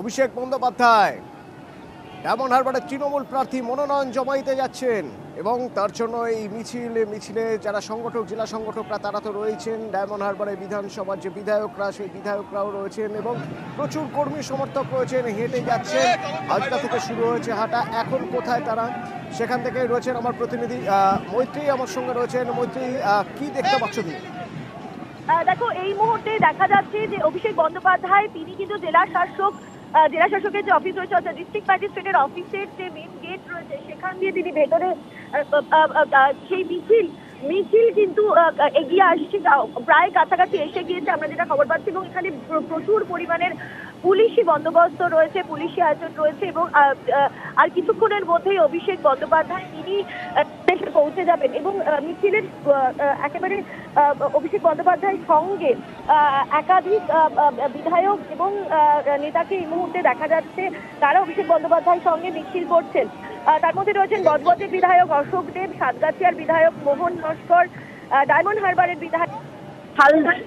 Abhishek Bandyopadhyay diamond হারবারের তৃণমূল প্রার্থী মনোনয়ন জমা দিতে যাচ্ছেন এবং তার জন্য এই মিছিলে যারা সংগঠক জেলা সংগঠকরা তারা তো রয়েছেন, ডায়মন্ড হারবারের বিধানসভার যে বিধায়করা সেই বিধায়করাও রয়েছেন এবং প্রচুর কর্মী সমর্থক রয়েছেন, হেঁটে যাচ্ছেন। আজটা থেকে শুরু হয়েছে হাঁটা। এখন কোথায় তারা, সেখান থেকে রয়েছেন আমার প্রতিনিধি মৈত্রী আমার সঙ্গে রয়েছেন। মৈত্রী, কি দেখতে পাচ্ছ তুমি? দেখো, এই মুহূর্তে দেখা যাচ্ছে যে অভিষেক বন্দ্যোপাধ্যায় তিনি কিন্তু জেলা শাসকের যে অফিস রয়েছে অর্থাৎ ডিস্ট্রিক্ট ম্যাজিস্ট্রেটের অফিসের যে মেন গেট রয়েছে সেখান দিয়ে তিনি ভেতরে সেই মিছিল কিন্তু এগিয়ে আসছে, প্রায় কাছাকাছি এসে গিয়েছে আমরা যেটা খবর পাচ্ছি। এবং এখানে প্রচুর পরিমাণের পুলিশি বন্দোবস্ত রয়েছে, পুলিশি আয়োজন রয়েছে এবং আর কিছুক্ষণের মধ্যেই অভিষেক বন্দ্যোপাধ্যায় তিনি পৌঁছে যাবেন এবং মিছিলের একেবারে অভিষেক বন্দ্যোপাধ্যায়ের সঙ্গে একাধিক বিধায়ক এবং নেতাকে এই মুহূর্তে দেখা যাচ্ছে তারা অভিষেক বন্দ্যোপাধ্যায়ের সঙ্গে মিছিল করছেন। তার মধ্যে রয়েছেন বজবজের বিধায়ক অশোক দেব, সাতগাছিয়ার বিধায়ক মোহন নস্কর, ডায়মন্ড হারবারের বিধায়ক হালদার,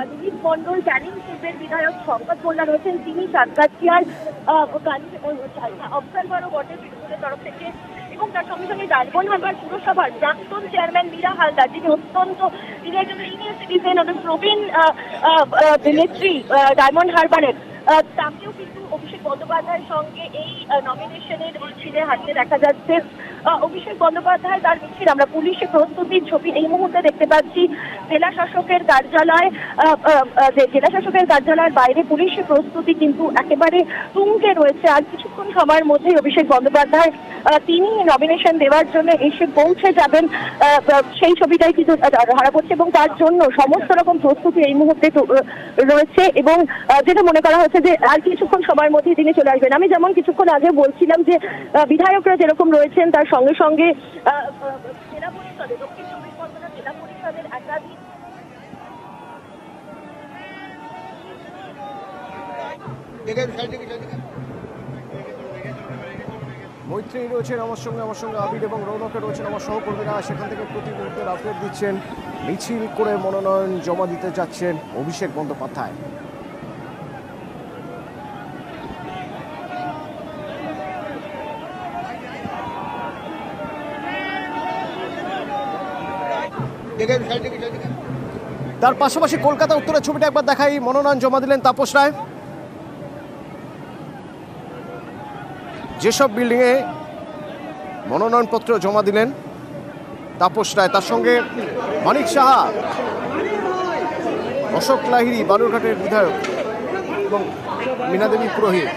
দিলীপ মন্ডল, ক্যানিং পূর্বের বিধায়ক সম্পদ মোল্লা রয়েছেন, তিনি সাতগাছিয়ার অবজারভারও বটে তৃণমূলের তরফ থেকে। এবং তার সঙ্গে সঙ্গে ডায়মন্ড হারবার পুরসভার প্রাক্তন চেয়ারম্যান মীরা হালদার, যিনি তিনি একজন সিনিয়র সিটিজেন, অনেক প্রবীণ নেত্রী ডায়মন্ড হারবারের, তাকেও কিন্তু অভিষেক বন্দ্যোপাধ্যায়ের সঙ্গে এই নমিনেশনের মিছিলে হাঁটতে দেখা যাচ্ছে। অভিষেক বন্দ্যোপাধ্যায় তার মিছিল আমরা পুলিশের প্রস্তুতির ছবি এই মুহূর্তে দেখতে পাচ্ছি। জেলা শাসকের কার্যালয়ের বাইরে পুলিশের প্রস্তুতি কিন্তু একেবারে তুঙ্গে রয়েছে। আর কিছুক্ষণ সময়ের মধ্যেই অভিষেক বন্দ্যোপাধ্যায় তিনি নমিনেশন দেওয়ার জন্য এসে পৌঁছে যাবেন, সেই ছবিটাই কিন্তু ধরা পড়ছে এবং তার জন্য সমস্ত রকম প্রস্তুতি এই মুহূর্তে রয়েছে এবং যেটা মনে করা হচ্ছে যে আর কিছুক্ষণ সময়ের মধ্যেই তিনি চলে আসবেন। আমি যেমন কিছুক্ষণ আগে বলছিলাম যে বিধায়করা যেরকম রয়েছেন তার সঙ্গে সঙ্গে জেলা পরিষদে, দক্ষিণ চব্বিশ পরগনা জেলা পরিষদের একাধিক মৈত্রী রয়েছেন আমার সঙ্গে আবির এবং রৌনকে রয়েছেন আমার সহকর্মীরা। সেখান থেকে প্রতি মুহূর্তের আপডেট দিচ্ছেন। মিছিল করে মনোনয়ন জমা দিতে যাচ্ছেন অভিষেক বন্দ্যোপাধ্যায়। তার পাশাপাশি কলকাতা উত্তরের ছবিটা একবার দেখাই। মনোনয়ন জমা দিলেন তাপস রায়। যেসব বিল্ডিংয়ে মনোনয়নপত্র জমা দিলেন তাপস রায়, তার সঙ্গে মানিক সাহা, অশোক লাহিড়ী বালুরঘাটের বিধায়ক এবং মীনা দেবী পুরোহিত।